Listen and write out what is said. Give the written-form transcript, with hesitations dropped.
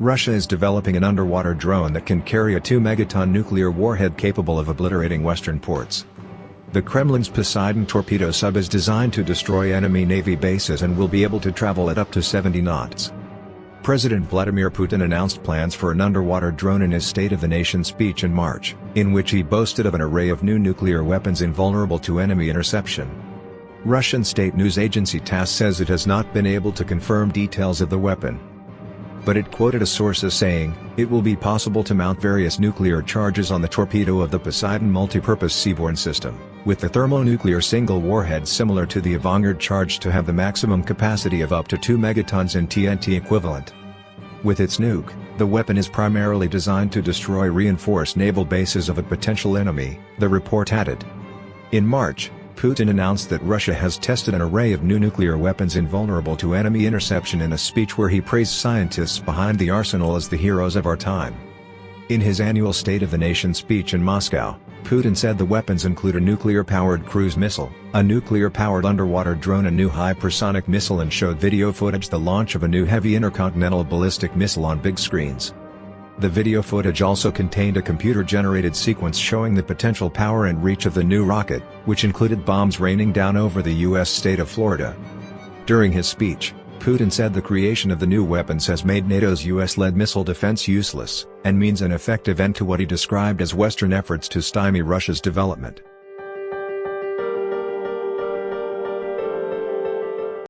Russia is developing an underwater drone that can carry a 2-megaton nuclear warhead capable of obliterating Western ports. The Kremlin's Poseidon torpedo sub is designed to destroy enemy navy bases and will be able to travel at up to 70 knots. President Vladimir Putin announced plans for an underwater drone in his State of the Nation speech in March, in which he boasted of an array of new nuclear weapons invulnerable to enemy interception. Russian state news agency TASS says it has not been able to confirm details of the weapon, but it quoted a source as saying, "It will be possible to mount various nuclear charges on the torpedo of the Poseidon multipurpose seaborne system, with the thermonuclear single warhead similar to the Avangard charge to have the maximum capacity of up to 2 megatons in TNT equivalent." With its nuke, the weapon is primarily designed to destroy reinforced naval bases of a potential enemy, the report added. In March, Putin announced that Russia has tested an array of new nuclear weapons invulnerable to enemy interception in a speech where he praised scientists behind the arsenal as the heroes of our time. In his annual State of the Nation speech in Moscow, Putin said the weapons include a nuclear-powered cruise missile, a nuclear-powered underwater drone, a new hypersonic missile, and showed video footage the launch of a new heavy intercontinental ballistic missile on big screens. The video footage also contained a computer-generated sequence showing the potential power and reach of the new rocket, which included bombs raining down over the U.S. state of Florida. During his speech, Putin said the creation of the new weapons has made NATO's U.S.-led missile defense useless, and means an effective end to what he described as Western efforts to stymie Russia's development.